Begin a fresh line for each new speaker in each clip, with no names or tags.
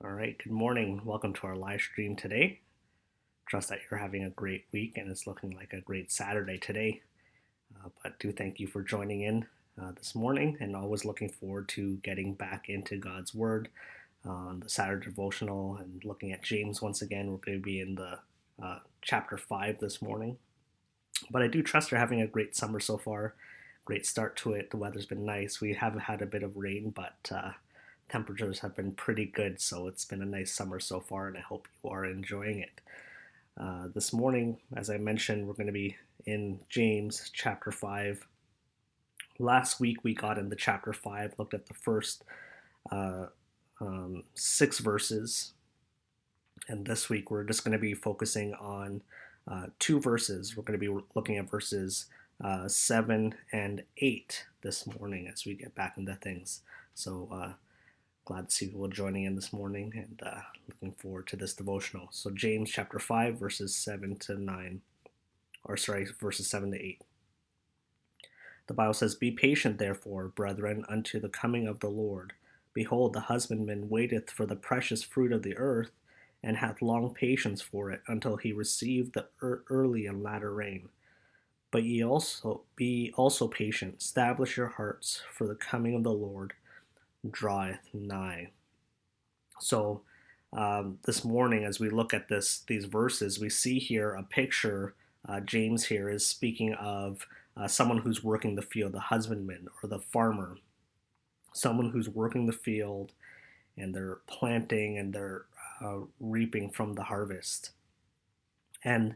All right, good morning. Welcome to our live stream today. Trust that you're having a great week and it's looking like a great Saturday today. But do thank you for joining in this morning and always looking forward to getting back into God's Word on the Saturday devotional and looking at James once again. We're going to be in the chapter 5 this morning. But I do trust you're having a great summer so far. Great start to it. The weather's been nice. We have had a bit of rain, but temperatures have been pretty good. So it's been a nice summer so far, and I hope you are enjoying it. This morning, as I mentioned, we're going to be in James chapter 5. Last week we got into chapter 5, looked at the first uh, 6 verses, and this week we're just going to be focusing on 2 verses. We're going to be looking at verses 7 and 8 this morning as we get back into things. So glad to see people joining in this morning and looking forward to this devotional. So James chapter 5 verses 7 to 9, or sorry, verses 7 to 8. The Bible says, "Be patient, therefore, brethren, unto the coming of the Lord. Behold, the husbandman waiteth for the precious fruit of the earth, and hath long patience for it, until he receive the early and latter rain. But ye also be also patient, establish your hearts, for the coming of the Lord draweth nigh." So this morning, as we look at these verses, we see here a picture. James here is speaking of someone who's working the field, the husbandman or the farmer, someone who's working the field and they're planting and they're reaping from the harvest. And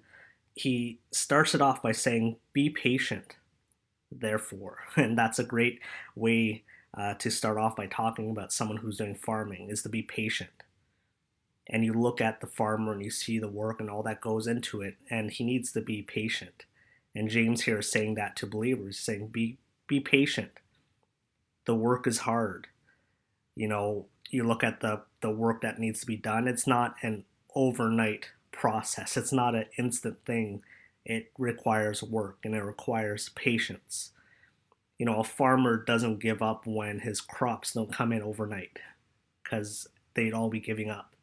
he starts it off by saying, "Be patient, therefore." And that's a great way to start off by talking about someone who's doing farming, is to be patient. And you look at the farmer and you see the work and all that goes into it, and he needs to be patient. And James here is saying that to believers, saying, be patient. The work is hard. You look at the work that needs to be done. It's not an overnight process. It's not an instant thing. It requires work and it requires patience. A farmer doesn't give up when his crops don't come in overnight, because they'd all be giving up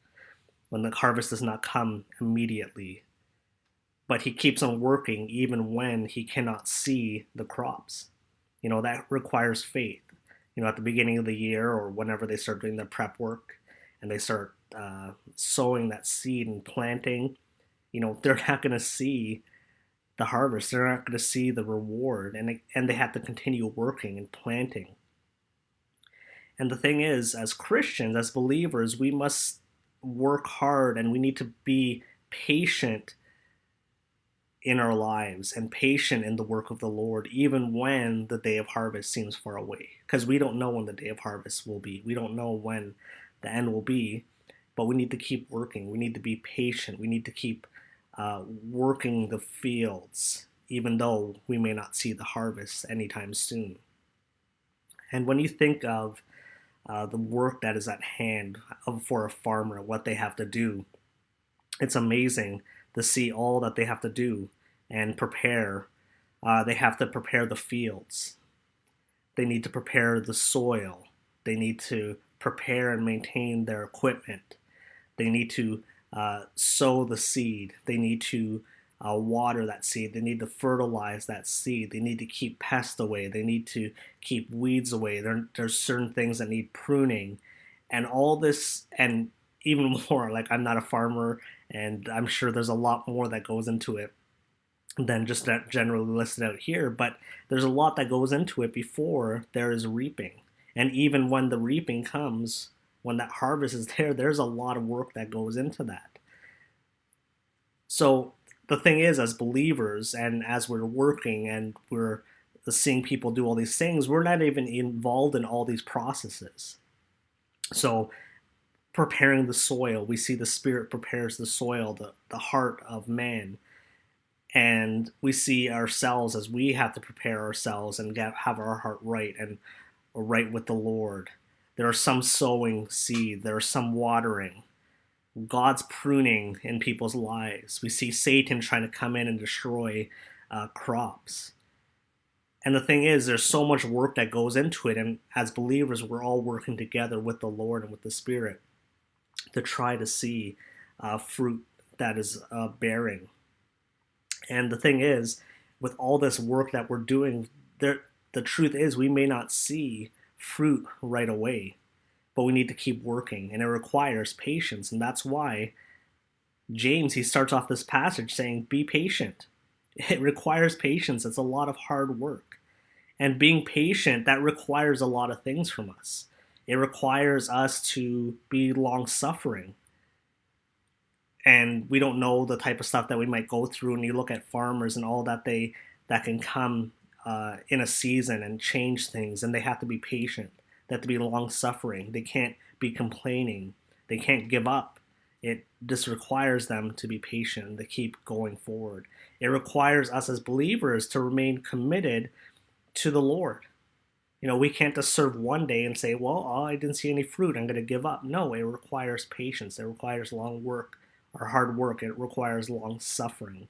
when the harvest does not come immediately. But he keeps on working even when he cannot see the crops. That requires faith. At the beginning of the year or whenever they start doing their prep work and they start sowing that seed and planting, they're not going to see the harvest. They're not going to see the reward, and they have to continue working and planting. And the thing is, as Christians, as believers, we must work hard and we need to be patient in our lives and patient in the work of the Lord, even when the day of harvest seems far away. Because we don't know when the day of harvest will be. We don't know when the end will be, but we need to keep working. We need to be patient. We need to keep working the fields, even though we may not see the harvest anytime soon. And when you think of the work that is at hand for a farmer, what they have to do, it's amazing to see all that they have to do and prepare. They have to prepare the fields. They need to prepare the soil. They need to prepare and maintain their equipment. They need to sow the seed. They need to water that seed. They need to fertilize that seed. They need to keep pests away. They need to keep weeds away. There's certain things that need pruning. And all this, and even more, like, I'm not a farmer, and I'm sure there's a lot more that goes into it than just that generally listed out here, but there's a lot that goes into it before there is reaping. And even when the reaping comes, when that harvest is there, there's a lot of work that goes into that. So the thing is, as believers, and as we're working and we're seeing people do all these things, we're not even involved in all these processes. So preparing the soil, we see the Spirit prepares the soil, the heart of man. And we see ourselves as we have to prepare ourselves and have our heart right and right with the Lord. There are some sowing seed, there are some watering. God's pruning in people's lives. We see Satan trying to come in and destroy crops. And the thing is, there's so much work that goes into it. And as believers, we're all working together with the Lord and with the Spirit. to try to see fruit that is bearing. And the thing is, with all this work that we're doing, the truth is we may not see fruit right away, but we need to keep working, and it requires patience. And that's why James, he starts off this passage saying, be patient. It requires patience. It's a lot of hard work. And being patient, that requires a lot of things from us. It requires us to be long suffering. And we don't know the type of stuff that we might go through. And you look at farmers and all that can come in a season and change things, and they have to be patient. They have to be long suffering. They can't be complaining. They can't give up. It just requires them to be patient, to keep going forward. It requires us as believers to remain committed to the Lord. We can't just serve one day and say, well, oh, I didn't see any fruit, I'm going to give up. No, it requires patience. It requires long work or hard work. It requires long suffering.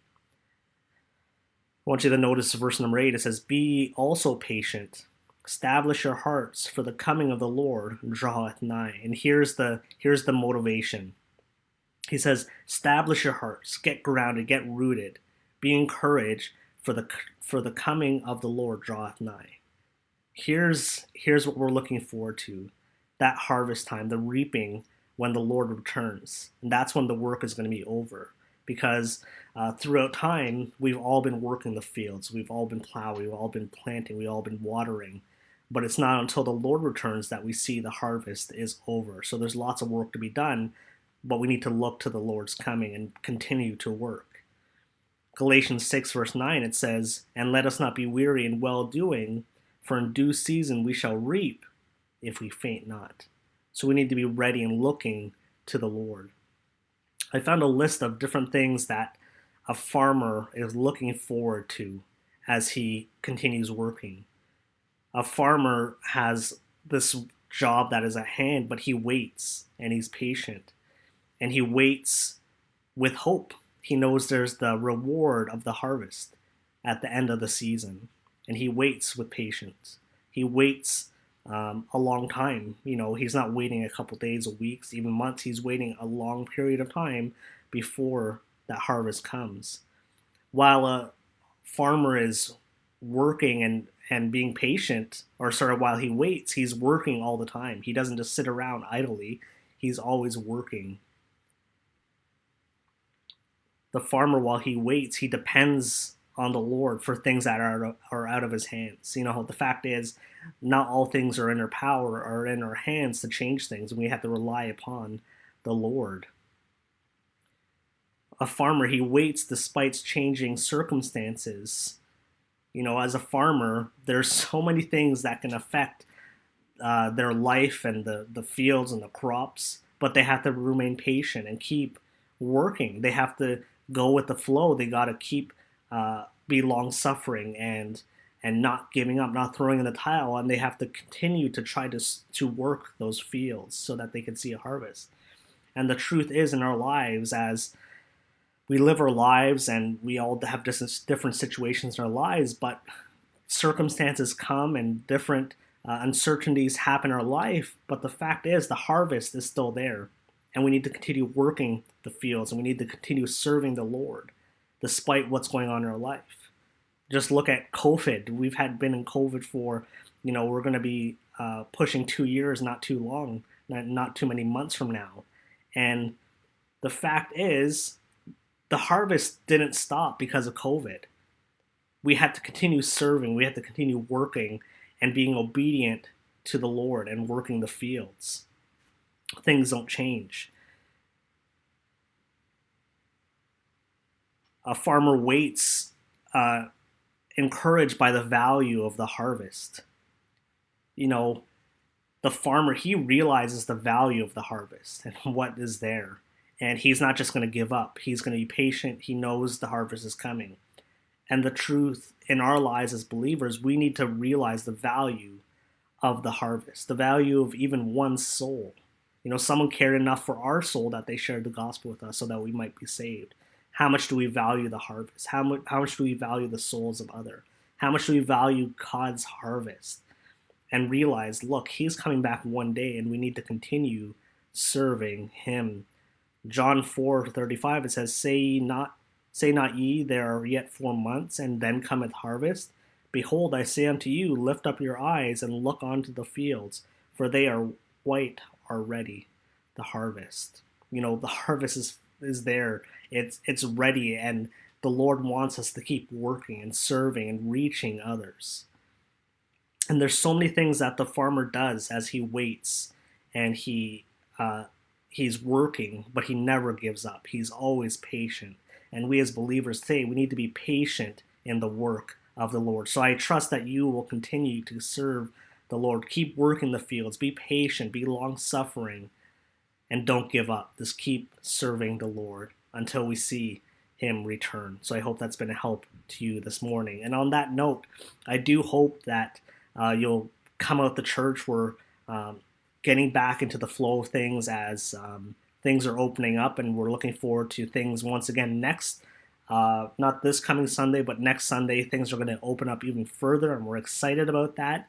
I want you to notice verse number 8. It says, be also patient. Establish your hearts, for the coming of the Lord draweth nigh. And here's the motivation. He says, establish your hearts, get grounded, get rooted, be encouraged, for the coming of the Lord draweth nigh. Here's what we're looking forward to. That harvest time, the reaping, when the Lord returns. And that's when the work is going to be over. Because throughout time, we've all been working the fields. We've all been plowing. We've all been planting. We've all been watering. But it's not until the Lord returns that we see the harvest is over. So there's lots of work to be done, but we need to look to the Lord's coming and continue to work. Galatians 6 verse 9, it says, and let us not be weary in well-doing, for in due season we shall reap if we faint not. So we need to be ready and looking to the Lord. I found a list of different things that a farmer is looking forward to as he continues working. A farmer has this job that is at hand, but he waits and he's patient. And he waits with hope. He knows there's the reward of the harvest at the end of the season. And he waits with patience. He waits a long time. He's not waiting a couple days or weeks, even months. He's waiting a long period of time before that harvest comes. While a farmer is working and being patient, or sort of while he waits, he's working all the time. He doesn't just sit around idly. He's always working. The farmer, while he waits, he depends on the Lord for things that are out of his hands. The fact is, not all things are in our power or in our hands to change things, and we have to rely upon the Lord. A farmer, he waits despite changing circumstances. As a farmer, there's so many things that can affect their life and the fields and the crops, but they have to remain patient and keep working. They have to go with the flow. They got to keep be long suffering and not giving up, not throwing in the towel, and they have to continue to try to work those fields so that they can see a harvest. And the truth is, in our lives, as we live our lives and we all have different situations in our lives, but circumstances come and different uncertainties happen in our life, but the fact is the harvest is still there. And we need to continue working the fields, and we need to continue serving the Lord despite what's going on in our life. Just look at COVID. We've been in COVID for, we're going to be pushing 2 years, not too long, not too many months from now. And the fact is, the harvest didn't stop because of COVID. We had to continue serving. We had to continue working and being obedient to the Lord and working the fields. Things don't change. A farmer waits, encouraged by the value of the harvest. The farmer, he realizes the value of the harvest and what is there. And he's not just going to give up. He's going to be patient. He knows the harvest is coming. And the truth in our lives as believers, we need to realize the value of the harvest, the value of even one soul. Someone cared enough for our soul that they shared the gospel with us so that we might be saved. How much do we value the harvest? How much do we value the souls of others? How much do we value God's harvest? And realize, look, he's coming back one day, and we need to continue serving him. John 4:35, it says, say not ye, there are yet 4 months, and then cometh harvest. Behold, I say unto you, lift up your eyes and look unto the fields, for they are white already, the harvest. The harvest is there. It's ready, and the Lord wants us to keep working and serving and reaching others. And there's so many things that the farmer does as he waits, and he's working, but he never gives up. He's always patient. And we as believers today, we need to be patient in the work of the Lord. So I trust that you will continue to serve the Lord. Keep working the fields. Be patient. Be long suffering. And don't give up. Just keep serving the Lord until we see him return. So I hope that's been a help to you this morning. And on that note, I do hope that you'll come out the church. We're getting back into the flow of things as things are opening up, and we're looking forward to things once again next. Not this coming Sunday, but next Sunday, things are going to open up even further, and we're excited about that.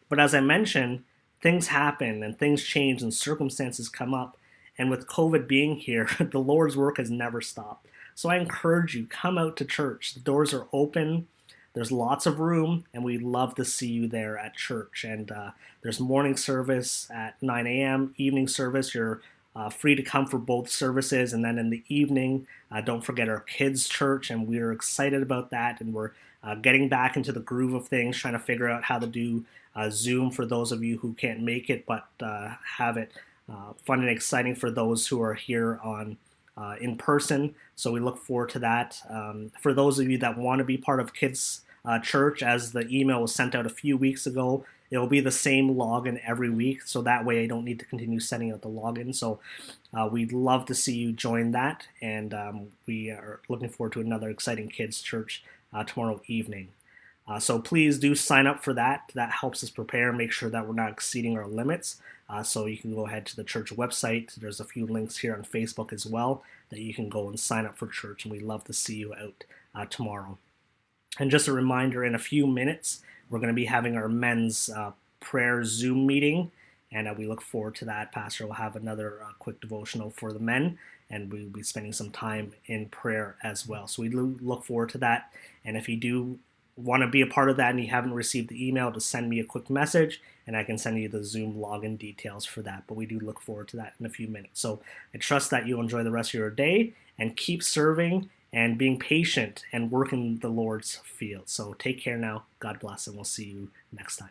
But as I mentioned, things happen and things change and circumstances come up. And with COVID being here, the Lord's work has never stopped. So I encourage you, come out to church. The doors are open. There's lots of room, and we'd love to see you there at church. And there's morning service at 9 a.m., evening service. You're free to come for both services. And then in the evening, don't forget our kids' church, and we're excited about that. And we're getting back into the groove of things, trying to figure out how to do Zoom for those of you who can't make it, but have it fun and exciting for those who are here on in person. So we look forward to that. For those of you that want to be part of Kids Church, as the email was sent out a few weeks ago, it will be the same login every week. So that way I don't need to continue sending out the login. So we'd love to see you join that. And we are looking forward to another exciting Kids Church tomorrow evening. So please do sign up for that. That helps us prepare and make sure that we're not exceeding our limits. So you can go ahead to the church website. There's a few links here on Facebook as well that you can go and sign up for church, and we'd love to see you out tomorrow. And just a reminder, in a few minutes, we're going to be having our men's prayer Zoom meeting, and we look forward to that. Pastor will have another quick devotional for the men, and we'll be spending some time in prayer as well. So we look forward to that. And if you do want to be a part of that and you haven't received the email, just send me a quick message and I can send you the Zoom login details for that. But we do look forward to that in a few minutes. So I trust that you'll enjoy the rest of your day and keep serving and being patient and working the Lord's field. So take care now. God bless, and we'll see you next time.